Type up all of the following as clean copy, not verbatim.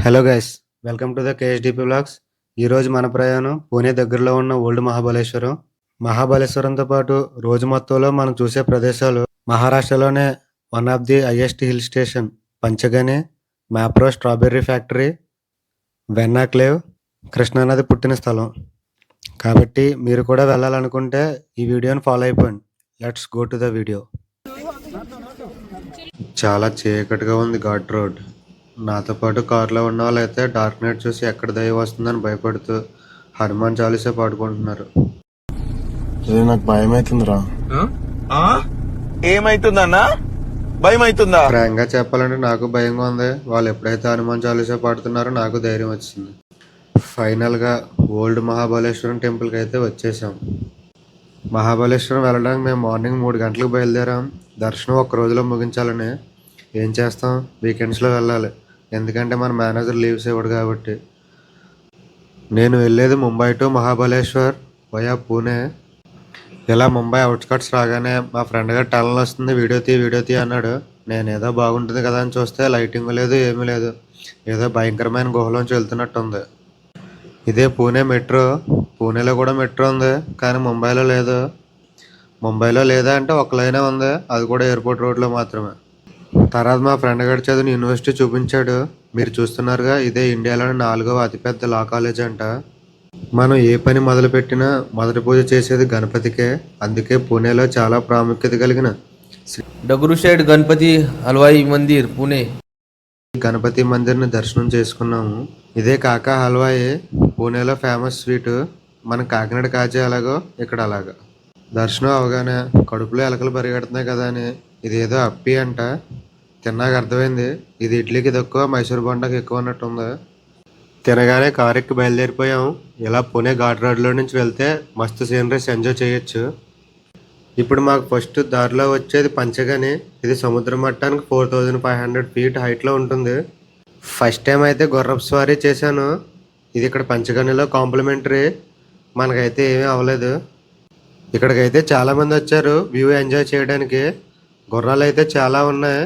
Hello guys, welcome to the K S D P blogs. ఈరోజు మన ప్రయాణం పూణే దగ్గరలో ఉన్న ఓల్డ్ మహాబలేశ్వరం. మహాబలేశ్వరంతో పాటు రోజు మొత్తంలో మనం చూసే ప్రదేశాలు మహారాష్ట్రలోనే one of the highest hill station Panchgani, Mapro strawberry factory, వెన్నాక్లేవ్, కృష్ణానది పుట్టిన స్థలం. కాబట్టి మీరు కూడా వెళ్ళాలనుకుంటే ఈ వీడియోని ఫాలో అయిపోండి. Let's go to the video. చాలా చీకటిగా ఉంది ఘాట్ రోడ్. నాతో పాటు కారులో ఉన్న వాళ్ళైతే డార్క్ నైట్ చూసి ఎక్కడ దయ్యం వస్తుందని భయపడుతూ హనుమాన్ చాలీసా పాడుకుంటున్నారు. నాకు భయం అవుతుందిరా. ఏమైతుందన్నా? భయం అవుతుందా? ఫ్రాంక్ గా చెప్పాలంటే నాకు భయంగా ఉంది. వాళ్ళు ఎప్పుడైతే హనుమాన్ చాలీసా పాడుతున్నారో నాకు ధైర్యం వచ్చింది. ఫైనల్ గా ఓల్డ్ మహాబలేశ్వరం టెంపుల్ కి అయితే వచ్చేసాం. మహాబలేశ్వరం వెళ్ళడానికి మేము మార్నింగ్ 3 గంటలకు బయలుదేరాం. దర్శనం ఒక్క రోజులో ముగించాలని. ఏం చేస్తాం, వీకెండ్స్లో వెళ్ళాలి, ఎందుకంటే మన మేనేజర్ లీవ్స్ ఇవ్వడు కాబట్టి. నేను వెళ్ళేది ముంబై టు మహాబలేశ్వర్ వయా పూణే. ఇలా ముంబై అవుట్స్కట్స్ రాగానే మా ఫ్రెండ్ గారు టనల్ వస్తుంది, వీడియో తీ అన్నాడు. నేను ఏదో బాగుంటుంది కదా అని చూస్తే లైటింగ్ లేదు, ఏమీ లేదు. ఏదో భయంకరమైన గుహలోంచి వెళ్తున్నట్టు ఉంది. ఇదే పూణే మెట్రో. పూణేలో కూడా మెట్రో ఉంది, కానీ ముంబైలో లేదు. ముంబైలో లేదా అంటే ఒక లైనే ఉంది, అది కూడా ఎయిర్పోర్ట్ రోడ్లో మాత్రమే. తర్వాత మా ఫ్రెండ్ గారు చదివిన యూనివర్సిటీ చూపించాడు. మీరు చూస్తున్నారుగా, ఇదే ఇండియాలోని 4వ అతిపెద్ద లా కాలేజ్ అంట. మనం ఏ పని మొదలుపెట్టినా మొదటి పూజ చేసేది గణపతికే. అందుకే పూణేలో చాలా ప్రాముఖ్యత కలిగిన दगडूशेठ गणपती हलवाई मंदिर पुणे. గణపతి మందిర్ని దర్శనం చేసుకున్నాము. ఇదే కాకా హల్వాయి, పూణేలో ఫేమస్ స్వీటు. మన కాకినాడ కాజా ఎలాగో ఇక్కడ అలాగా. దర్శనం అవగానే కడుపులో ఎలకలు పరిగెడుతున్నాయి కదా అని ఇదేదో అప్పి అంట. తిన్నాక అర్థమైంది ఇది ఇడ్లీకి తక్కువ, మైసూర్ బొండకి ఎక్కువ అన్నట్టుంది. తినగానే కారు ఎక్కి బయలుదేరిపోయాం. ఇలా పూణే ఘాట్ రోడ్లో నుంచి వెళ్తే మస్తు సీనరీస్ ఎంజాయ్ చేయొచ్చు. ఇప్పుడు మాకు ఫస్ట్ దారిలో వచ్చేది పంచగని. ఇది సముద్ర మట్టానికి 4500 ఫీట్ హైట్లో ఉంటుంది. ఫస్ట్ టైం అయితే గుర్రపు స్వారీ చేశాను. ఇది ఇక్కడ పంచగనిలో కాంప్లిమెంటరీ. మనకైతే ఏమీ అవ్వలేదు. ఇక్కడికైతే చాలామంది వచ్చారు వ్యూ ఎంజాయ్ చేయడానికి. గుర్రాలు అయితే చాలా ఉన్నాయి.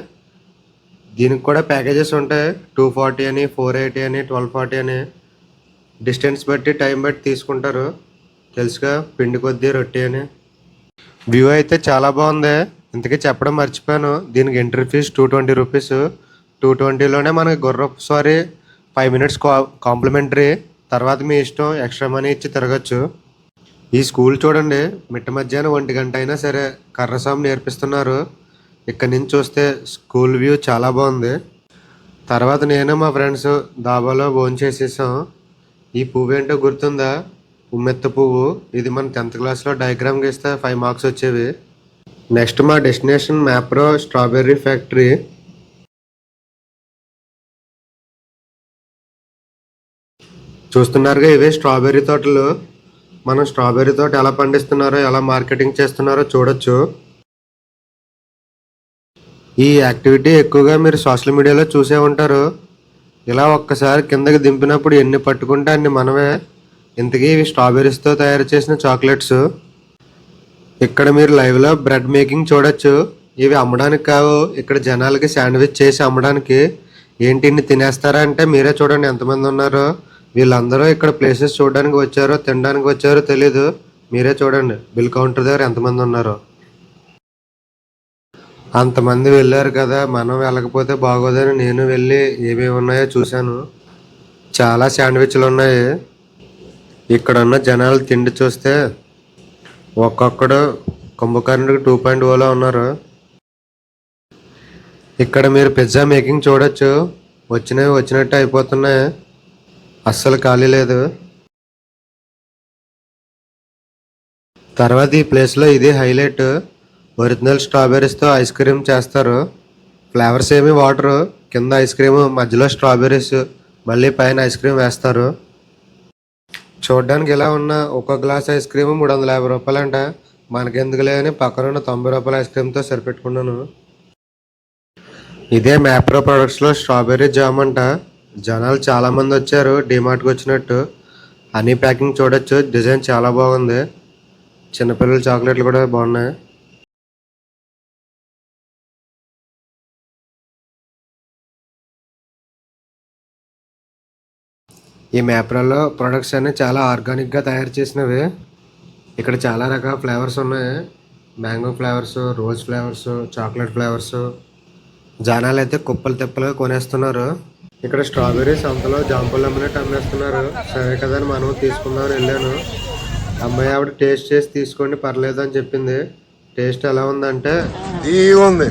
దీనికి కూడా ప్యాకేజెస్ ఉంటాయి. 240 అని, 480 అని, 1240 అని. డిస్టెన్స్ బట్టి టైం బట్టి తీసుకుంటారు. తెలుసుగా, పిండి కొద్దీ రొట్టి అని. వ్యూ అయితే చాలా బాగుంది. ఇంతకీ చెప్పడం మర్చిపోయాను, దీనికి ఎంట్రీ ఫీజు 220 రూపీస్. 220లోనే మనకి గుర్రపు సారీ 5 మినిట్స్ కాంప్లిమెంటరీ. తర్వాత మీ ఇష్టం, ఎక్స్ట్రా మనీ ఇచ్చి తిరగచ్చు. ఈ స్కూల్ చూడండి, మిట్ట మధ్యాహ్నం 1 గంట అయినా సరే కర్రసాము నేర్పిస్తున్నారు. ఇక్కడ నుంచి చూస్తే స్కూల్ వ్యూ చాలా బాగుంది. తర్వాత నేను మా ఫ్రెండ్స్ దాబాలో భోంచేసేసాం. ఈ పువ్వు ఏంటో గుర్తుందా? ఉమ్మెత్త పువ్వు. ఇది మన 10th క్లాస్లో డయాగ్రామ్ గీస్తే 5 మార్క్స్ వచ్చేవి. నెక్స్ట్ మా డెస్టినేషన్ మ్యాప్రో స్ట్రాబెర్రీ ఫ్యాక్టరీ. చూస్తున్నారుగా, ఇవే స్ట్రాబెర్రీ తోటలు. మనం స్ట్రాబెర్రీ తోట ఎలా పండిస్తున్నారో, ఎలా మార్కెటింగ్ చేస్తున్నారో చూడొచ్చు. ఈ యాక్టివిటీ ఎక్కువగా మీరు సోషల్ మీడియాలో చూసే ఉంటారు. ఇలా ఒక్కసారి కిందకి దింపినప్పుడు ఎన్ని పట్టుకుంటే అన్ని మనమే. ఇంతకీ ఇవి స్ట్రాబెర్రీస్తో తయారు చేసిన చాక్లెట్స్. ఇక్కడ మీరు లైవ్లో బ్రెడ్ మేకింగ్ చూడొచ్చు. ఇవి అమ్మడానికి కావు, ఇక్కడ జనాలకి శాండ్విచ్ చేసి అమ్మడానికి. ఏంటి ఇన్ని తినేస్తారా అంటే మీరే చూడండి ఎంతమంది ఉన్నారో. వీళ్ళందరూ ఇక్కడ ప్లేసెస్ చూడడానికి వచ్చారో తినడానికి వచ్చారో తెలీదు. మీరే చూడండి బిల్ కౌంటర్ దగ్గర ఎంతమంది ఉన్నారో. అంతమంది వెళ్ళారు కదా, మనం వెళ్ళకపోతే బాగోదని నేను వెళ్ళి ఏమేమి ఉన్నాయో చూశాను. చాలా శాండ్విచ్లు ఉన్నాయి. ఇక్కడ ఉన్న జనాలు తిండి చూస్తే ఒక్కొక్కడు కుంభకర్ణుడికి 2.0లో ఉన్నారు. ఇక్కడ మీరు పిజ్జా మేకింగ్ చూడొచ్చు. వచ్చినవి వచ్చినట్టు అయిపోతున్నాయి, అస్సలు ఖాళీ లేదు. తర్వాత ఈ ప్లేస్లో ఇది హైలైట్. ఒరిజినల్ స్ట్రాబెర్రీస్తో ఐస్ క్రీమ్ చేస్తారు. ఫ్లేవర్స్ ఏమి వాటరు, కింద ఐస్ క్రీమ్, మధ్యలో స్ట్రాబెర్రీస్, మళ్ళీ పైన ఐస్ క్రీమ్ వేస్తారు. చూడడానికి ఇలా ఉన్న ఒక్కో గ్లాస్ ఐస్ క్రీమ్ 350 రూపాయలు అంట. మనకెందుకులే అని పక్కనున్న 90 రూపాయల ఐస్ క్రీమ్తో సరిపెట్టుకున్నాను. ఇదే మ్యాప్రో ప్రొడక్ట్స్లో స్ట్రాబెర్రీ జామ్ అంట. జనాలు చాలామంది వచ్చారు, డిమార్ట్కి వచ్చినట్టు. హనీ ప్యాకింగ్ చూడొచ్చు, డిజైన్ చాలా బాగుంది. చిన్నపిల్లల చాక్లెట్లు కూడా బాగున్నాయి. ఈ మ్యాప్రాల్లో ప్రొడక్ట్స్ అన్ని చాలా ఆర్గానిక్గా తయారు చేసినవి. ఇక్కడ చాలా రకాల ఫ్లేవర్స్ ఉన్నాయి. Mango flavours, rose flavours, chocolate flavours. జనాలు అయితే కుప్పలు తిప్పలుగా కొనేస్తున్నారు. ఇక్కడ స్ట్రాబెర్రీ సంతలో జాంపళ్ళు అమ్మినట్టు అమ్మేస్తున్నారు. సరే కదా అని మనం తీసుకుందామని వెళ్ళాను. అమ్మాయి ఆవిడ టేస్ట్ చేసి తీసుకోండి పర్లేదు అని చెప్పింది. టేస్ట్ ఎలా ఉందంటే ఉంది.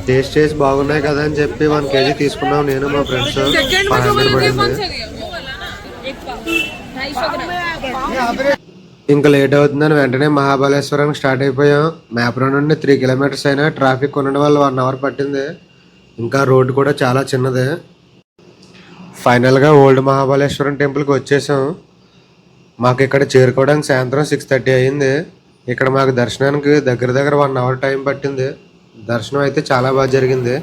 టేస్ట్ చేసి బాగున్నాయి కదా అని చెప్పి 1 kg తీసుకున్నాం. నేను మా ఫ్రెండ్స్ 500 పడింది. ఇంకా లేట్ అవుతుందని వెంటనే మహాబలేశ్వరానికి స్టార్ట్ అయిపోయాం. మ్యాప్రో నుండి 3 kilometers అయినా ట్రాఫిక్ ఉండడం వల్ల 1 hour పట్టింది. ఇంకా రోడ్డు కూడా చాలా చిన్నదే. ఫైనల్గా ఓల్డ్ మహాబలేశ్వరం టెంపుల్కి వచ్చేసాం. మాకు ఇక్కడ చేరుకోవడానికి సాయంత్రం 6:30 అయింది. ఇక్కడ మాకు దర్శనానికి దగ్గర 1 hour టైం పట్టింది. దర్శనం అయితే చాలా బాగా జరిగింది.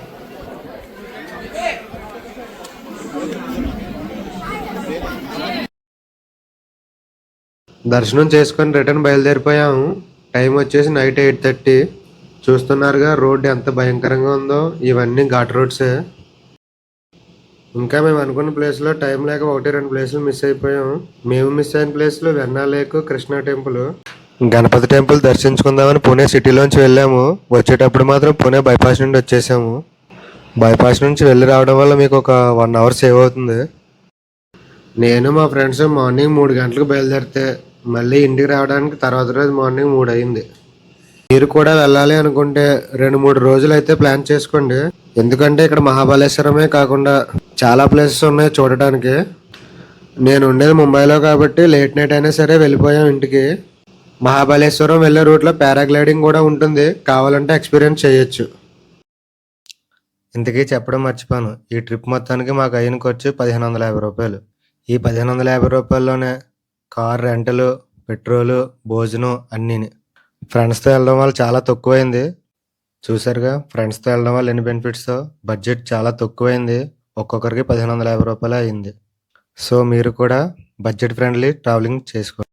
దర్శనం చేసుకొని రిటర్న్ బయలుదేరిపోయాము. టైం వచ్చేసి నైట్ 8:30. చూస్తున్నారుగా రోడ్డు ఎంత భయంకరంగా ఉందో. ఇవన్నీ ఘాట్ రోడ్సే. ఇంకా మేము అనుకున్న ప్లేస్లో టైం లేక 1-2 ప్లేసులు మిస్ అయిపోయాం. మేము మిస్ అయిన ప్లేస్లు Venna lake, Krishna temple. Ganapati temple దర్శించుకుందామని పుणे సిటీలోంచి వెళ్ళాము. వచ్చేటప్పుడు మాత్రం పుणे బైపాస్ నుండి వచ్చేసాము. బైపాస్ నుంచి వెళ్ళి రావడం వల్ల మీకు ఒక 1 hour సేవ్ అవుతుంది. నేను మా ఫ్రెండ్స్ మార్నింగ్ 3 గంటలకు బయలుదేరితే మళ్ళీ ఇంటికి రావడానికి తర్వాత రోజు మార్నింగ్ 3 అయింది. మీరు కూడా వెళ్ళాలి అనుకుంటే 2-3 రోజులు అయితే ప్లాన్ చేసుకోండి. ఎందుకంటే ఇక్కడ మహాబలేశ్వరమే కాకుండా చాలా ప్లేసెస్ ఉన్నాయి చూడటానికి. నేను ఉండేది ముంబైలో కాబట్టి లేట్ నైట్ అయినా సరే వెళ్ళిపోయాం ఇంటికి. మహాబలేశ్వరం వెళ్ళే రూట్లో పారాగ్లైడింగ్ కూడా ఉంటుంది. కావాలంటే ఎక్స్పీరియన్స్ చేయొచ్చు. ఇంతకీ చెప్పడం మర్చిపోయాను. ఈ ట్రిప్ మొత్తానికి మాకు అయిన ఖర్చు 1550 రూపాయలు. ఈ 1550 రూపాయల్లోనే కార్ రెంటలు, పెట్రోలు, భోజనం అన్నీని. ఫ్రెండ్స్తో వెళ్ళడం వల్ల చాలా తక్కువైంది. చూసారుగా ఫ్రెండ్స్తో వెళ్ళడం వల్ల ఎన్ని బెనిఫిట్స్. బడ్జెట్ చాలా తక్కువైంది. ఒక్కొక్కరికి 1550 రూపాయలు అయింది. సో మీరు కూడా బడ్జెట్ ఫ్రెండ్లీ ట్రావెలింగ్ చేసుకోండి.